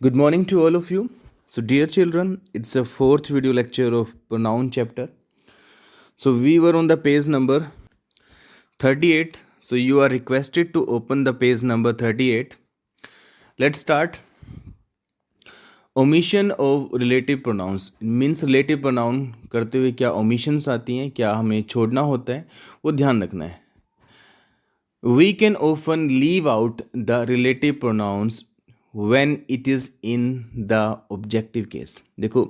Good morning to all of you. So, dear children, it's the fourth video lecture of pronoun chapter. So, we were on the page number 38. So, you are requested to open the page number 38. Let's start. Omission of relative pronouns means relative pronoun करते हुए क्या omissions आती हैं, क्या हमें छोड़ना होता है, वो ध्यान रखना है. We can often leave out the relative pronouns when it is in the objective case. देखो,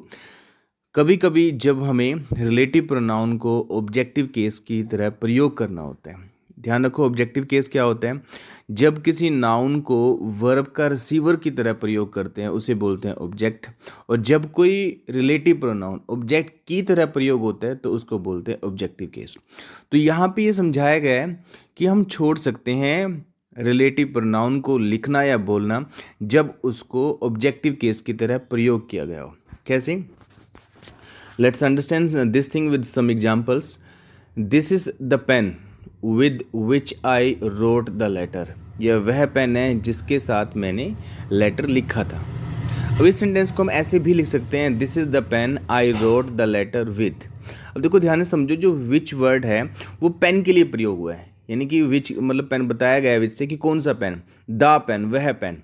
कभी कभी जब हमें रिलेटिव प्रोनाउन को ऑब्जेक्टिव केस की तरह प्रयोग करना होता है. ध्यान रखो, ऑब्जेक्टिव केस क्या होता है? जब किसी नाउन को वर्ब का रिसीवर की तरह प्रयोग करते हैं उसे बोलते हैं ऑब्जेक्ट, और जब कोई रिलेटिव प्रोनाउन ऑब्जेक्ट की तरह प्रयोग होता है तो उसको बोलते हैं ऑब्जेक्टिव केस. तो यहाँ पे ये समझाया गया है कि हम छोड़ सकते हैं रिलेटिव प्रोनाउन को लिखना या बोलना जब उसको ऑब्जेक्टिव केस की तरह प्रयोग किया गया हो. कैसे? Let's understand this thing with some examples. This is the pen with which I wrote the letter. यह वह पेन है जिसके साथ मैंने लेटर लिखा था. अब इस सेंटेंस को हम ऐसे भी लिख सकते हैं, this is the pen I wrote the letter with. अब देखो ध्यान से समझो, जो विच वर्ड है वो पेन के लिए प्रयोग हुआ है, यानी कि विच मतलब पेन बताया गया है विच से कि कौन सा पेन, द पेन, वह पेन.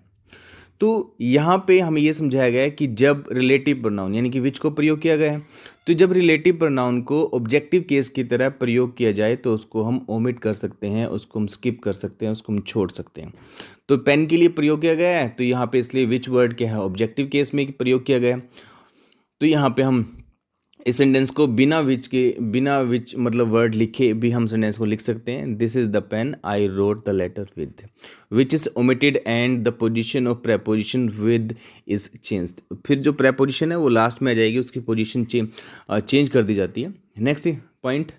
तो यहाँ पे हमें ये समझाया गया है कि जब रिलेटिव प्रोनाउन यानी कि विच को प्रयोग किया गया है, तो जब रिलेटिव प्रोनाउन को ऑब्जेक्टिव केस की तरह प्रयोग किया जाए तो उसको हम ओमिट कर सकते हैं, उसको हम स्किप कर सकते हैं, उसको हम छोड़ सकते हैं. तो पेन के लिए प्रयोग किया गया है, तो यहाँ पे इसलिए विच वर्ड क्या है, ऑब्जेक्टिव केस में प्रयोग किया गया है. तो यहाँ पे हम इस सेंटेंस को बिना विच मतलब वर्ड लिखे भी हम सेंटेंस को लिख सकते हैं. This is the pen I wrote the letter with. Which is omitted and the position of preposition with is changed. फिर जो प्रेपोजिशन है वो लास्ट में आ जाएगी, उसकी पोजीशन चेंज कर दी जाती है. Next point,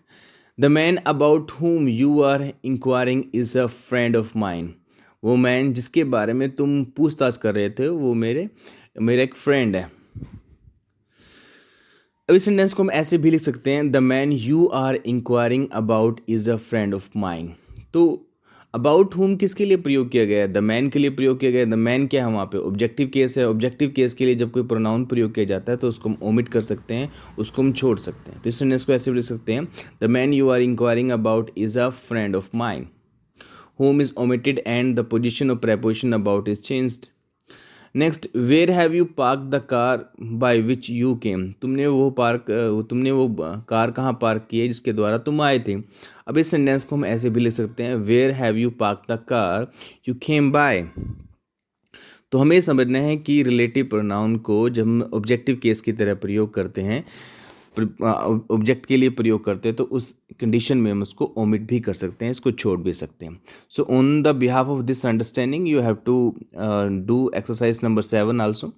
the man about whom you are inquiring is a friend of mine. वो मैन जिसके बारे में तुम पूछताछ कर रहे थे वो मेरा एक फ्रेंड है. अब इस सेंटेंस को हम ऐसे भी लिख सकते हैं, the man you are inquiring about is a friend of mine. तो अबाउट हुम किसके लिए प्रयोग किया गया है? द मैन के लिए प्रयोग किया गया है. द मैन क्या है वहाँ पे? ऑब्जेक्टिव केस है. ऑब्जेक्टिव केस के लिए जब कोई प्रोनाउन प्रयोग किया जाता है तो उसको हम ओमिट कर सकते हैं, उसको हम छोड़ सकते हैं. तो इस सेंटेंस को ऐसे भी लिख सकते हैं, the man you are inquiring about is a friend of mine. Whom is omitted and the position of preposition about is changed. Next, where have you park the car by which you came. तुमने वो car कहाँ park की है जिसके द्वारा तुम आए थे. अब इस सेंटेंस को हम ऐसे भी लिख सकते हैं, where have you park the car you came by. तो हमें समझना है कि रिलेटिव प्रोनाउन को जब हम ऑब्जेक्टिव केस की तरह प्रयोग करते हैं, ऑब्जेक्ट के लिए प्रयोग करते हैं, तो उस कंडीशन में हम उसको ओमिट भी कर सकते हैं, इसको छोड़ भी सकते हैं. So on the behalf of this understanding you have to do exercise number 7 also.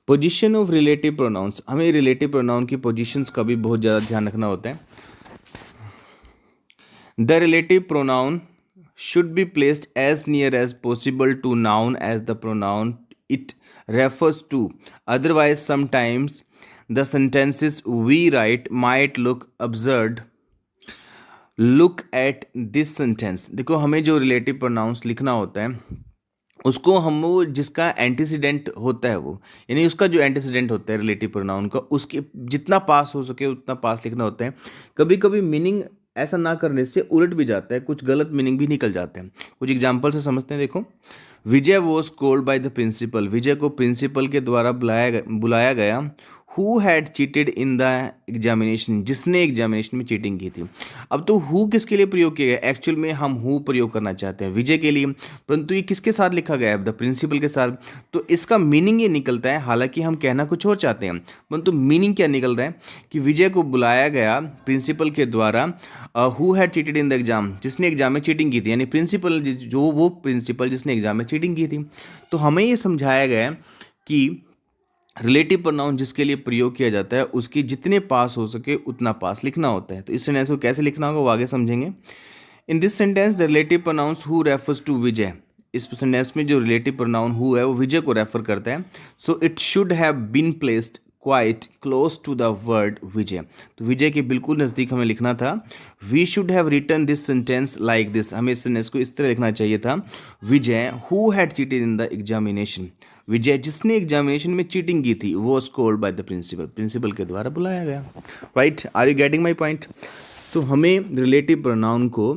Position of relative pronouns. हमें रिलेटिव प्रोनाउन की पोजीशंस का भी बहुत ज़्यादा ध्यान रखना होता है. The relative pronoun should be placed as near as possible to noun as the pronoun it refers to. Otherwise, sometimes the sentences we write might look absurd. Look at this sentence. देखो, हमें जो relative pronouns लिखना होता है उसको हम वो जिसका एंटीसीडेंट होता है वो, यानी उसका जो एंटीसीडेंट होता है रिलेटिव प्रोनाउन का, उसके जितना पास हो सके उतना पास लिखना होता है. कभी कभी मीनिंग ऐसा ना करने से उलट भी जाता है, कुछ गलत मीनिंग भी निकल जाते हैं. कुछ एग्जाम्पल से समझते हैं. देखो, Vijay was called by the principal. Vijay को प्रिंसिपल के द्वारा बुलाया गया. Who had cheated in the examination. जिसने एग्जामिनेशन में चीटिंग की थी. अब तो हु किसके लिए प्रयोग किया गया? एक्चुअल में हम हु प्रयोग करना चाहते हैं विजय के लिए, परंतु ये किसके साथ लिखा गया है? द प्रिंसिपल के साथ. तो इसका मीनिंग ये निकलता है, हालांकि हम कहना कुछ और चाहते हैं, परंतु मीनिंग क्या निकल रहा है कि विजय को बुलाया गया प्रिंसिपल के द्वारा. Who had cheated in the exam. जिसने एग्जाम में चीटिंग की थी, यानी प्रिंसिपल वो प्रिंसिपल जिसने एग्जाम में चीटिंग की थी. तो हमें ये समझाया गया कि रिलेटिव प्रोनाउन जिसके लिए प्रयोग किया जाता है उसकी जितने पास हो सके उतना पास लिखना होता है. तो इस सेंटेंस को कैसे लिखना होगा वो आगे समझेंगे. In this sentence the relative pronouns who refers to Vijay. इस सेंटेंस में जो रिलेटिव प्रोनाउन हु है वो विजय को रेफर करता है. So it should have been placed quite close to the word Vijay. तो विजय के बिल्कुल नज़दीक हमें लिखना था। We should have written this sentence like this, हमें इस सेंटेंस को इस तरह लिखना चाहिए था। Vijay who had cheated in the examination, Vijay जिसने एग्जामिनेशन में चीटिंग की थी, वो called by the principal, principal के द्वारा बुलाया गया। Right, are you getting my point? तो हमें रिलेटिव प्रोनाउन को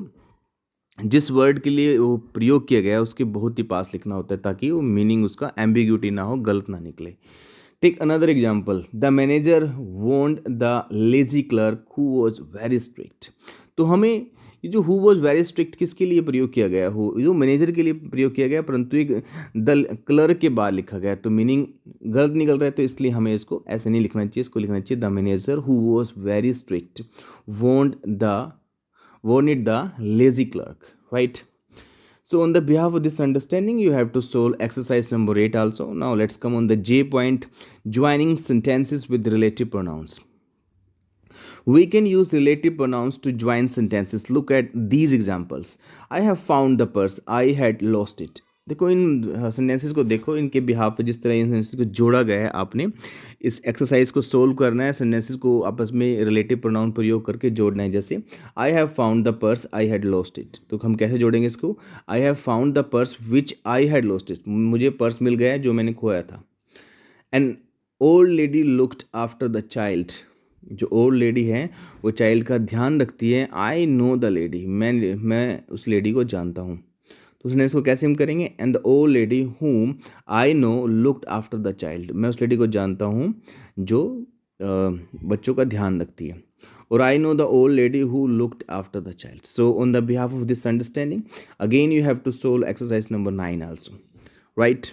जिस वर्ड के लिए वो प्रयोग किया गया है उसके बहुत ही पास लिखना होता है, ताकि वो मीनिंग उसका एम्बिग्यूटी ना हो, गलत ना निकले। Take another example, the manager want the lazy clerk who was very strict. तो हमें ये जो हु वॉज वेरी स्ट्रिक्ट किसके लिए प्रयोग किया गया, हो जो मैनेजर के लिए प्रयोग किया गया, परंतु एक द क्लर्क के बाद लिखा गया, तो मीनिंग गलत निकल रहा है। तो इसलिए हमें इसको ऐसे नहीं लिखना चाहिए, इसको लिखना चाहिए the manager who was very strict wanted the lazy clerk, right? So on the behalf of this understanding, you have to solve exercise number 8 also. Now let's come on the J point, joining sentences with relative pronouns. We can use relative pronouns to join sentences. Look at these examples. I have found the purse, I had lost it. देखो इन sentences को देखो, इनके behalf पे जिस तरह इन sentences को जोड़ा गया है, आपने इस एक्सरसाइज को सोल्व करना है, सेंटेंसेस को आपस में रिलेटिव प्रोनाउन प्रयोग करके जोड़ना है। जैसे I have found the purse I had lost it, तो हम कैसे जोड़ेंगे इसको? I have found the purse which I had lost it, मुझे पर्स मिल गया है जो मैंने खोया था। An old lady looked after the child, जो ओल्ड लेडी है वो चाइल्ड का ध्यान रखती है। आई नो द लेडी, मैं उस लेडी को जानता हूँ। तो उसने इसको कैसे हम करेंगे? एंड द ओल्ड लेडी हुम I know looked after the child, मैं उस लेडी को जानता हूँ जो बच्चों का ध्यान रखती है। और I know the old lady who looked after the child. So on the behalf of this understanding, again you have to solve exercise number 9 also, right?